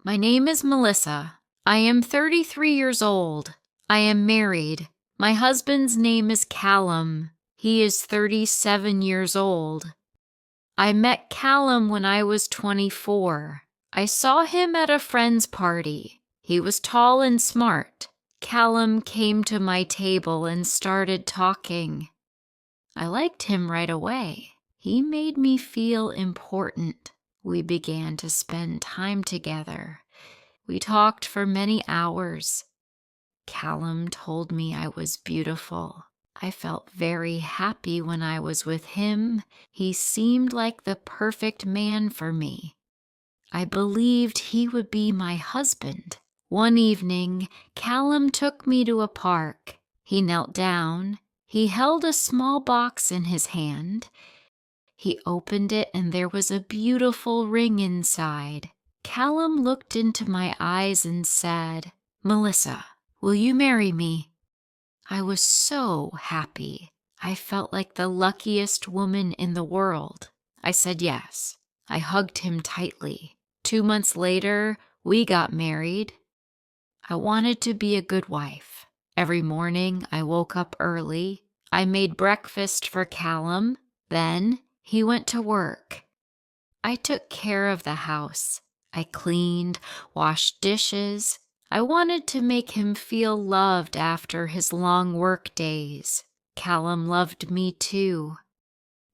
My name is Melissa. I am 33 years old. I am married. My husband's name is Callum. He is 37 years old. I met Callum when I was 24. I saw him at a friend's party. He was tall and smart. Callum came to my table and started talking. I liked him right away. He made me feel important. We began to spend time together. We talked for many hours. Callum told me I was beautiful. I felt very happy when I was with him. He seemed like the perfect man for me. I believed he would be my husband. One evening, Callum took me to a park. He knelt down. He held a small box in his hand. He opened it and there was a beautiful ring inside. Callum looked into my eyes and said, "Melissa, will you marry me?" I was so happy. I felt like the luckiest woman in the world. I said yes. I hugged him tightly. 2 months later, we got married. I wanted to be a good wife. Every morning, I woke up early. I made breakfast for Callum. Then he went to work. I took care of the house. I cleaned, washed dishes. I wanted to make him feel loved after his long work days. Callum loved me too.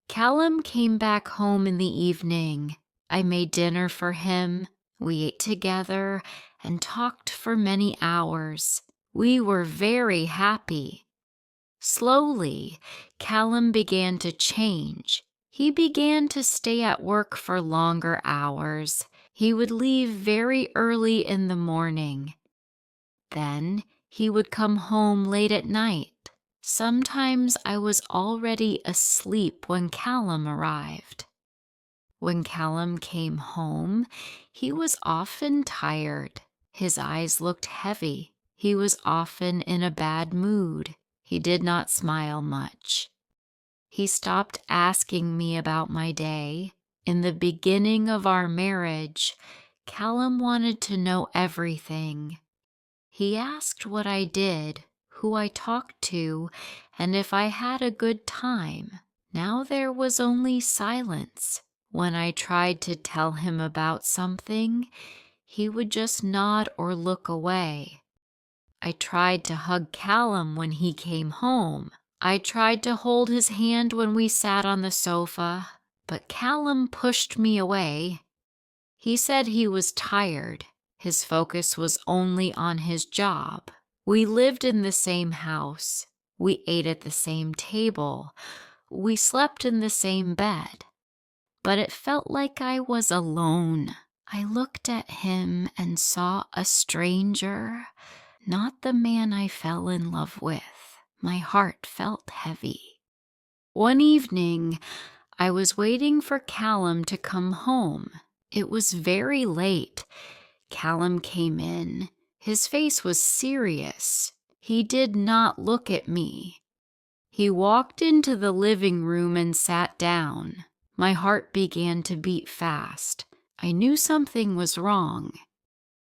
Callum came back home in the evening. I made dinner for him. We ate together and talked for many hours. We were very happy. Slowly, Callum began to change. He began to stay at work for longer hours. He would leave very early in the morning. Then he would come home late at night. Sometimes I was already asleep when Callum arrived. When Callum came home, he was often tired. His eyes looked heavy. He was often in a bad mood. He did not smile much. He stopped asking me about my day. In the beginning of our marriage, Callum wanted to know everything. He asked what I did, who I talked to, and if I had a good time. Now there was only silence. When I tried to tell him about something, he would just nod or look away. I tried to hug Callum when he came home. I tried to hold his hand when we sat on the sofa, but Callum pushed me away. He said he was tired. His focus was only on his job. We lived in the same house. We ate at the same table. We slept in the same bed. But it felt like I was alone. I looked at him and saw a stranger, not the man I fell in love with. My heart felt heavy. One evening, I was waiting for Callum to come home. It was very late. Callum came in. His face was serious. He did not look at me. He walked into the living room and sat down. My heart began to beat fast. I knew something was wrong.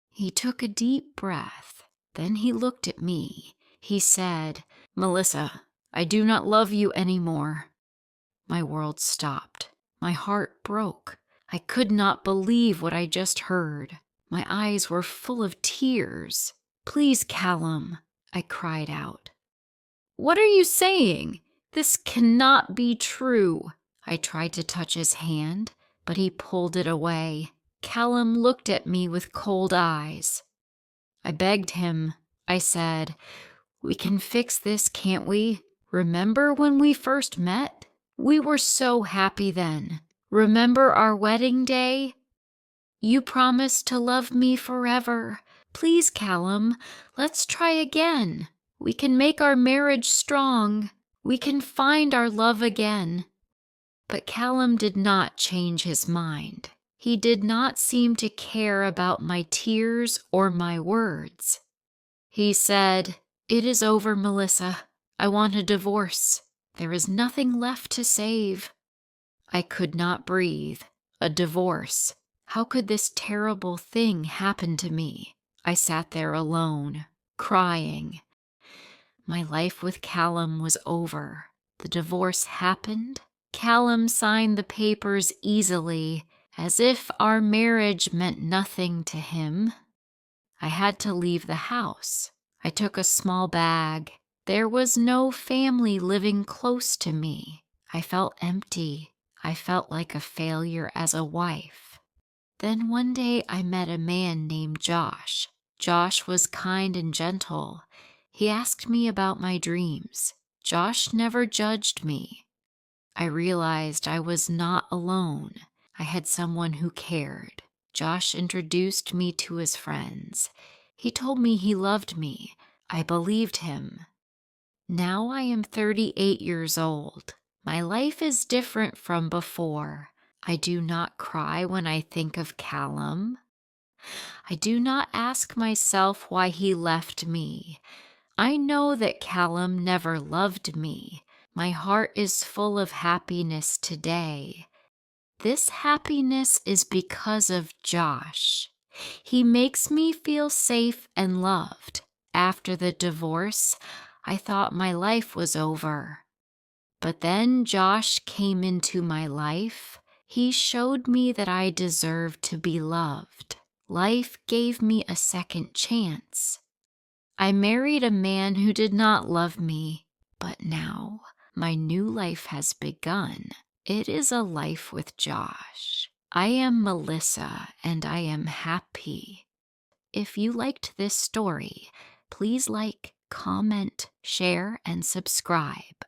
He took a deep breath. Then he looked at me. He said, "Melissa, I do not love you anymore." My world stopped. My heart broke. I could not believe what I just heard. My eyes were full of tears. "Please, Callum," I cried out. "What are you saying? This cannot be true." I tried to touch his hand, but he pulled it away. Callum looked at me with cold eyes. I begged him. I said, "We can fix this, can't we? Remember when we first met? We were so happy then. Remember our wedding day? You promised to love me forever. Please, Callum, let's try again. We can make our marriage strong. We can find our love again." But Callum did not change his mind. He did not seem to care about my tears or my words. He said, "It is over, Melissa. I want a divorce. There is nothing left to save." I could not breathe. A divorce. How could this terrible thing happen to me? I sat there alone, crying. My life with Callum was over. The divorce happened. Callum signed the papers easily, as if our marriage meant nothing to him. I had to leave the house. I took a small bag. There was no family living close to me. I felt empty. I felt like a failure as a wife. Then one day I met a man named Josh. Josh was kind and gentle. He asked me about my dreams. Josh never judged me. I realized I was not alone. I had someone who cared. Josh introduced me to his friends. He told me he loved me. I believed him. Now I am 38 years old. My life is different from before. I do not cry when I think of Callum. I do not ask myself why he left me. I know that Callum never loved me. My heart is full of happiness today. This happiness is because of Josh. He makes me feel safe and loved. After the divorce, I thought my life was over. But then Josh came into my life. He showed me that I deserved to be loved. Life gave me a second chance. I married a man who did not love me, but now my new life has begun. It is a life with Josh. I am Melissa and I am happy. If you liked this story, please like, comment, share, and subscribe.